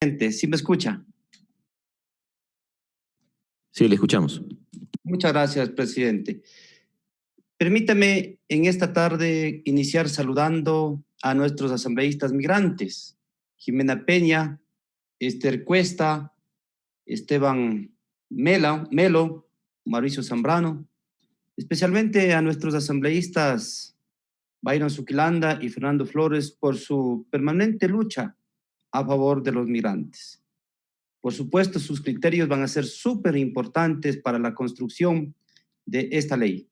¿Sí me escucha? Sí, le escuchamos. Muchas gracias, presidente. Permítame en esta tarde iniciar saludando a nuestros asambleístas migrantes, Jimena Peña, Esther Cuesta, Esteban Melo, Mauricio Zambrano, especialmente a nuestros asambleístas Byron Zuquilanda y Fernando Flores por su permanente lucha a favor de los migrantes. Por supuesto, sus criterios van a ser súper importantes para la construcción de esta ley.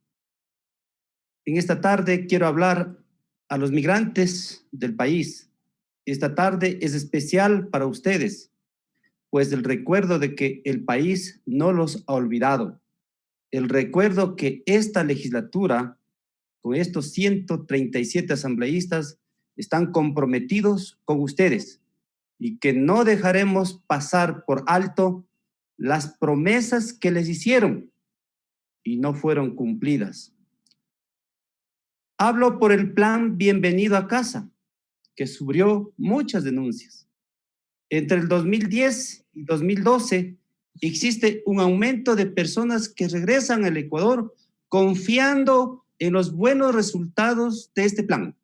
En esta tarde quiero hablar a los migrantes del país. Esta tarde es especial para ustedes, pues el recuerdo de que el país no los ha olvidado. El recuerdo que esta legislatura, con estos 137 asambleístas, están comprometidos con ustedes y que no dejaremos pasar por alto las promesas que les hicieron y no fueron cumplidas. Hablo por el plan Bienvenido a Casa, que sufrió muchas denuncias. Entre el 2010 y 2012 existe un aumento de personas que regresan al Ecuador confiando en los buenos resultados de este plan.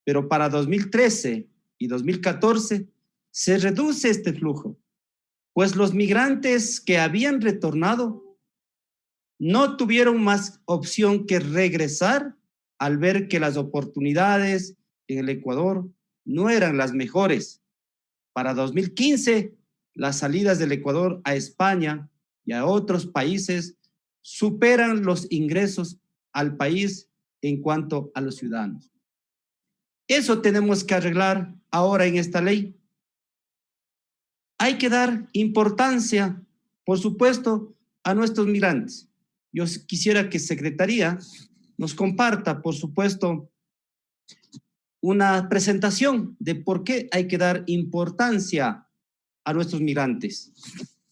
Pero para 2013 y 2014 se reduce este flujo, pues los migrantes que habían retornado no tuvieron más opción que regresar al ver que las oportunidades en el Ecuador no eran las mejores. Para 2015, las salidas del Ecuador a España y a otros países superan los ingresos al país en cuanto a los ciudadanos. Eso tenemos que arreglar ahora en esta ley. Hay que dar importancia, por supuesto, a nuestros migrantes. Yo quisiera que Secretaría nos comparta, por supuesto, una presentación de por qué hay que dar importancia a nuestros migrantes.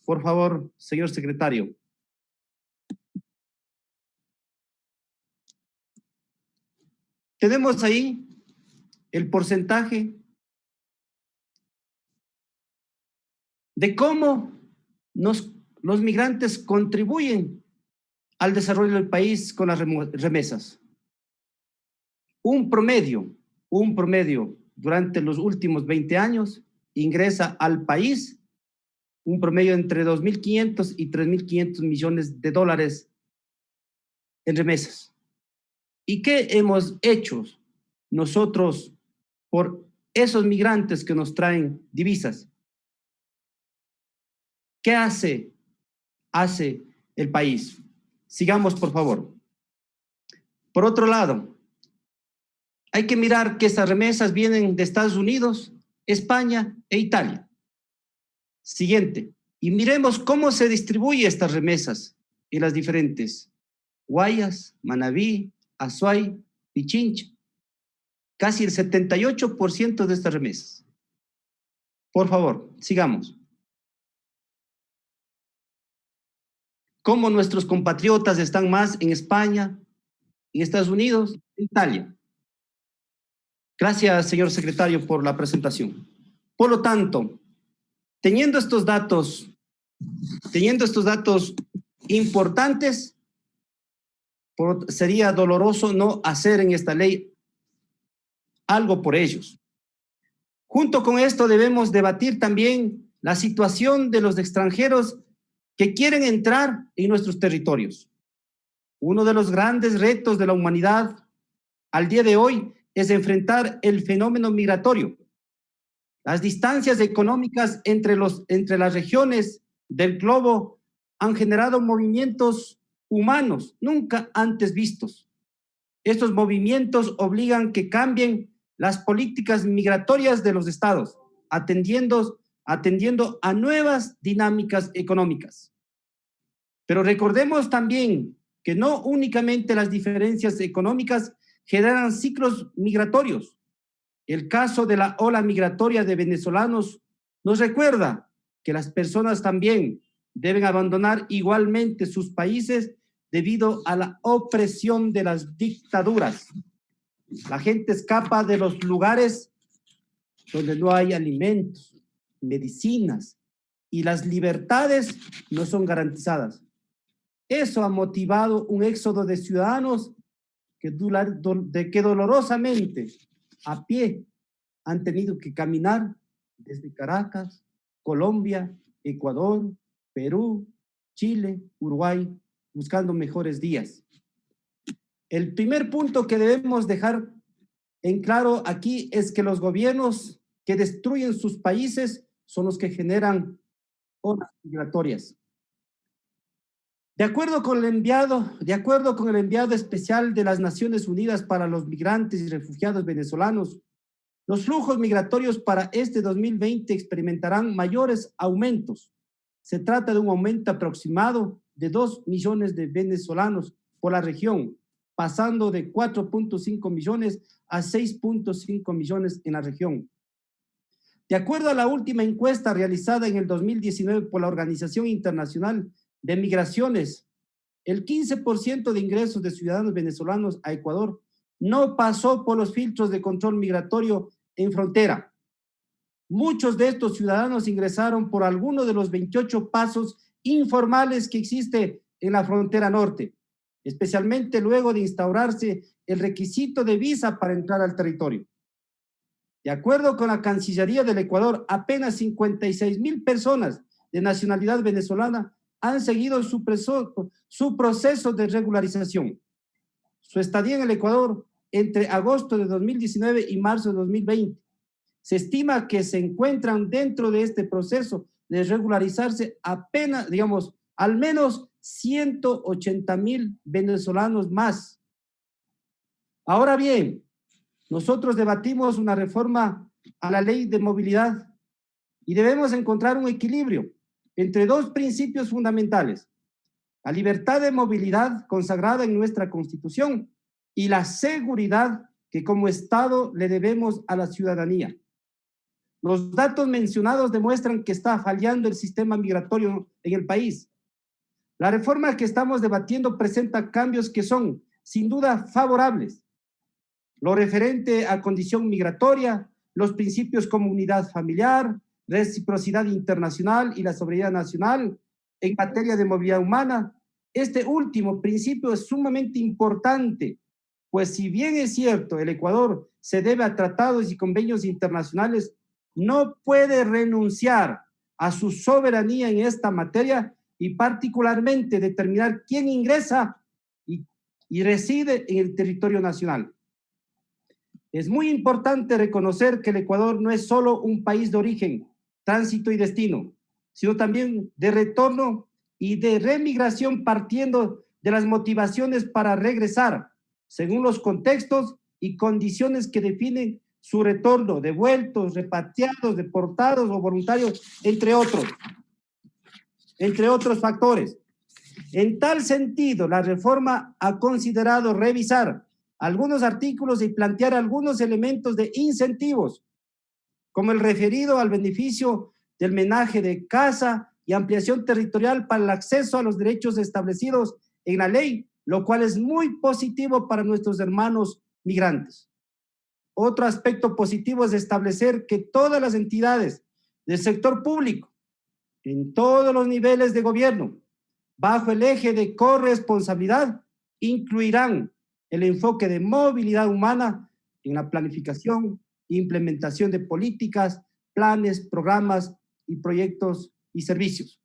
Por favor, señor secretario. Tenemos ahí el porcentaje de cómo los migrantes contribuyen al desarrollo del país con las remesas. Un promedio durante los últimos 20 años ingresa al país un promedio entre 2.500 y 3.500 millones de dólares en remesas. ¿Y qué hemos hecho nosotros por esos migrantes que nos traen divisas? ¿Qué hace el país? Sigamos, por favor. Por otro lado, hay que mirar que estas remesas vienen de Estados Unidos, España e Italia. Siguiente. Y miremos cómo se distribuyen estas remesas en las diferentes Guayas, Manabí, Azuay, Pichincha. Casi el 78% de estas remesas. Por favor, sigamos. Cómo nuestros compatriotas están más en España, en Estados Unidos, en Italia. Gracias, señor secretario, por la presentación. Por lo tanto, teniendo estos datos importantes, sería doloroso no hacer en esta ley algo por ellos. Junto con esto debemos debatir también la situación de los extranjeros que quieren entrar en nuestros territorios. Uno de los grandes retos de la humanidad al día de hoy es enfrentar el fenómeno migratorio. Las distancias económicas entre las regiones del globo han generado movimientos humanos nunca antes vistos. Estos movimientos obligan que cambien las políticas migratorias de los estados, atendiendo a nuevas dinámicas económicas. Pero recordemos también que no únicamente las diferencias económicas generan ciclos migratorios. El caso de la ola migratoria de venezolanos nos recuerda que las personas también deben abandonar igualmente sus países debido a la opresión de las dictaduras. La gente escapa de los lugares donde no hay alimentos, medicinas y las libertades no son garantizadas. Eso ha motivado un éxodo de ciudadanos que dolorosamente a pie han tenido que caminar desde Caracas, Colombia, Ecuador, Perú, Chile, Uruguay, buscando mejores días. El primer punto que debemos dejar en claro aquí es que los gobiernos que destruyen sus países son los que generan olas migratorias. De acuerdo con el enviado especial de las Naciones Unidas para los Migrantes y Refugiados venezolanos, los flujos migratorios para este 2020 experimentarán mayores aumentos. Se trata de un aumento aproximado de 2 millones de venezolanos por la región, pasando de 4.5 millones a 6.5 millones en la región. De acuerdo a la última encuesta realizada en el 2019 por la Organización Internacional de Migraciones, el 15% de ingresos de ciudadanos venezolanos a Ecuador no pasó por los filtros de control migratorio en frontera. Muchos de estos ciudadanos ingresaron por alguno de los 28 pasos informales que existe en la frontera norte, especialmente luego de instaurarse el requisito de visa para entrar al territorio. De acuerdo con la Cancillería del Ecuador, apenas 56,000 personas de nacionalidad venezolana han seguido su proceso de regularización. Su estadía en el Ecuador entre agosto de 2019 y marzo de 2020. Se estima que se encuentran dentro de este proceso de regularizarse apenas, al menos 180,000 venezolanos más. Ahora bien, nosotros debatimos una reforma a la ley de movilidad y debemos encontrar un equilibrio entre dos principios fundamentales: la libertad de movilidad consagrada en nuestra Constitución y la seguridad que como Estado le debemos a la ciudadanía. Los datos mencionados demuestran que está fallando el sistema migratorio en el país. La reforma que estamos debatiendo presenta cambios que son, sin duda, favorables. Lo referente a condición migratoria, los principios como unidad familiar, reciprocidad internacional y la soberanía nacional en materia de movilidad humana. Este último principio es sumamente importante, pues si bien es cierto, el Ecuador se debe a tratados y convenios internacionales, no puede renunciar a su soberanía en esta materia y particularmente determinar quién ingresa y reside en el territorio nacional. Es muy importante reconocer que el Ecuador no es solo un país de origen, tránsito y destino, sino también de retorno y de remigración partiendo de las motivaciones para regresar, según los contextos y condiciones que definen su retorno, devueltos, repatriados, deportados o voluntarios, entre otros factores. En tal sentido, la reforma ha considerado revisar algunos artículos y plantear algunos elementos de incentivos, como el referido al beneficio del menaje de casa y ampliación territorial para el acceso a los derechos establecidos en la ley, lo cual es muy positivo para nuestros hermanos migrantes. Otro aspecto positivo es establecer que todas las entidades del sector público, en todos los niveles de gobierno, bajo el eje de corresponsabilidad, incluirán el enfoque de movilidad humana en la planificación e implementación de políticas, planes, programas y proyectos y servicios.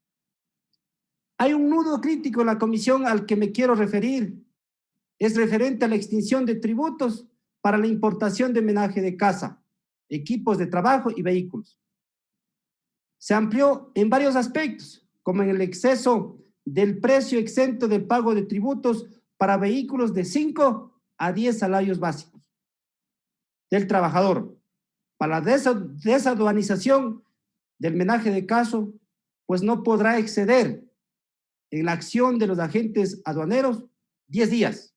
Hay un nudo crítico en la comisión al que me quiero referir. Es referente a la extinción de tributos para la importación de menaje de casa, equipos de trabajo y vehículos. Se amplió en varios aspectos, como en el exceso del precio exento de pago de tributos para vehículos de 5 a 10 salarios básicos del trabajador. Para la desaduanización del menaje de caso, pues no podrá exceder en la acción de los agentes aduaneros 10 días.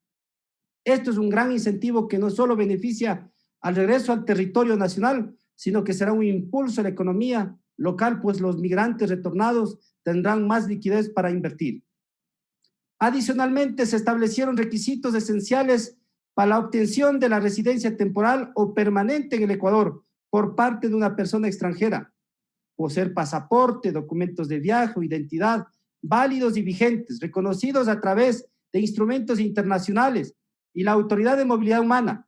Esto es un gran incentivo que no solo beneficia al regreso al territorio nacional, sino que será un impulso a la economía local, pues los migrantes retornados tendrán más liquidez para invertir. Adicionalmente, se establecieron requisitos esenciales para la obtención de la residencia temporal o permanente en el Ecuador por parte de una persona extranjera. poseer pasaporte, documentos de viaje o identidad válidos y vigentes, reconocidos a través de instrumentos internacionales y la Autoridad de Movilidad Humana.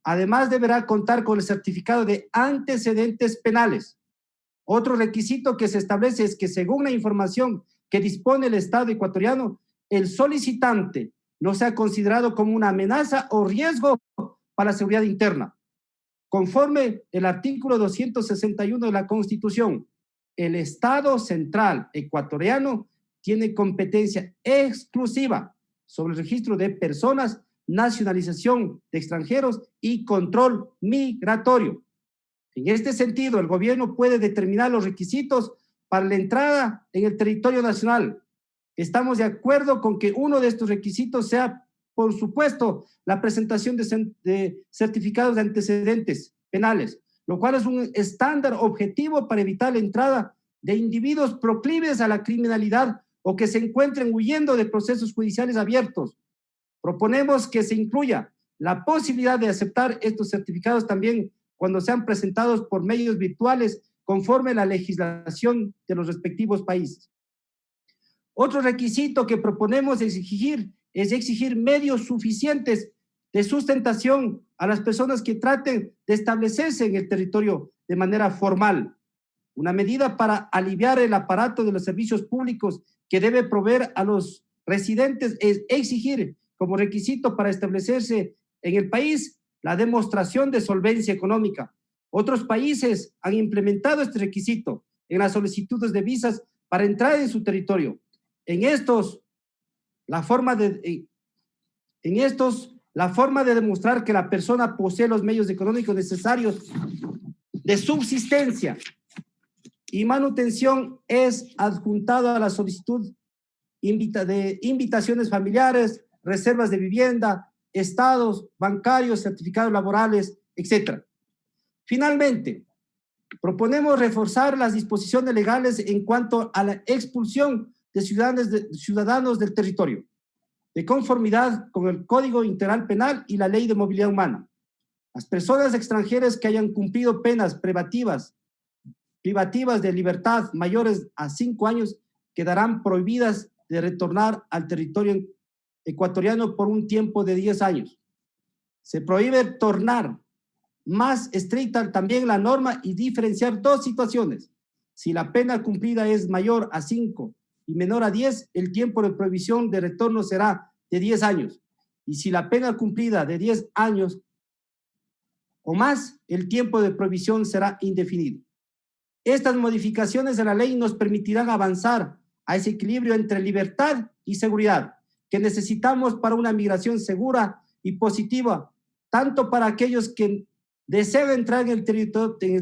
Además, deberá contar con el certificado de antecedentes penales. Otro requisito que se establece es que, según la información que dispone el Estado ecuatoriano, el solicitante no sea considerado como una amenaza o riesgo para la seguridad interna. Conforme el artículo 261 de la Constitución, el Estado central ecuatoriano tiene competencia exclusiva sobre el registro de personas, nacionalización de extranjeros y control migratorio. En este sentido, el gobierno puede determinar los requisitos para la entrada en el territorio nacional. Estamos de acuerdo con que uno de estos requisitos sea, por supuesto, la presentación de certificados de antecedentes penales, lo cual es un estándar objetivo para evitar la entrada de individuos proclives a la criminalidad o que se encuentren huyendo de procesos judiciales abiertos. Proponemos que se incluya la posibilidad de aceptar estos certificados también cuando sean presentados por medios virtuales conforme a la legislación de los respectivos países. Otro requisito que proponemos es exigir medios suficientes de sustentación a las personas que traten de establecerse en el territorio de manera formal. Una medida para aliviar el aparato de los servicios públicos que debe proveer a los residentes es exigir como requisito para establecerse en el país la demostración de solvencia económica. Otros países han implementado este requisito en las solicitudes de visas para entrar en su territorio. En estos, la forma de demostrar que la persona posee los medios económicos necesarios de subsistencia y manutención es adjuntado a la solicitud de invitaciones familiares, reservas de vivienda, estados bancarios, certificados laborales, etc. Finalmente, proponemos reforzar las disposiciones legales en cuanto a la expulsión de ciudadanos del territorio, de conformidad con el Código Integral Penal y la Ley de Movilidad Humana. Las personas extranjeras que hayan cumplido penas privativas de libertad mayores a 5 años quedarán prohibidas de retornar al territorio ecuatoriano por un tiempo de 10 años. Se prohíbe tornar más estricta también la norma y diferenciar dos situaciones. Si la pena cumplida es mayor a 5 y menor a 10, el tiempo de prohibición de retorno será de 10 años. Y si la pena cumplida de 10 años o más, el tiempo de prohibición será indefinido. Estas modificaciones de la ley nos permitirán avanzar a ese equilibrio entre libertad y seguridad que necesitamos para una migración segura y positiva, tanto para aquellos que desean entrar en el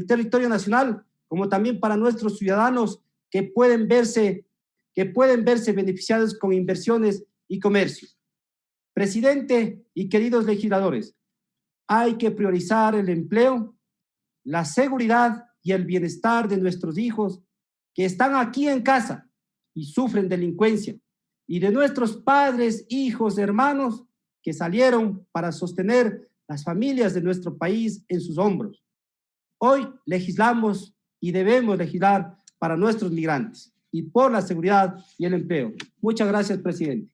territorio nacional, como también para nuestros ciudadanos que pueden verse beneficiados con inversiones y comercio. Presidente y queridos legisladores, hay que priorizar el empleo, la seguridad y el bienestar de nuestros hijos que están aquí en casa y sufren delincuencia, y de nuestros padres, hijos, hermanos que salieron para sostener las familias de nuestro país en sus hombros. Hoy legislamos y debemos legislar para nuestros migrantes y por la seguridad y el empleo. Muchas gracias, presidente.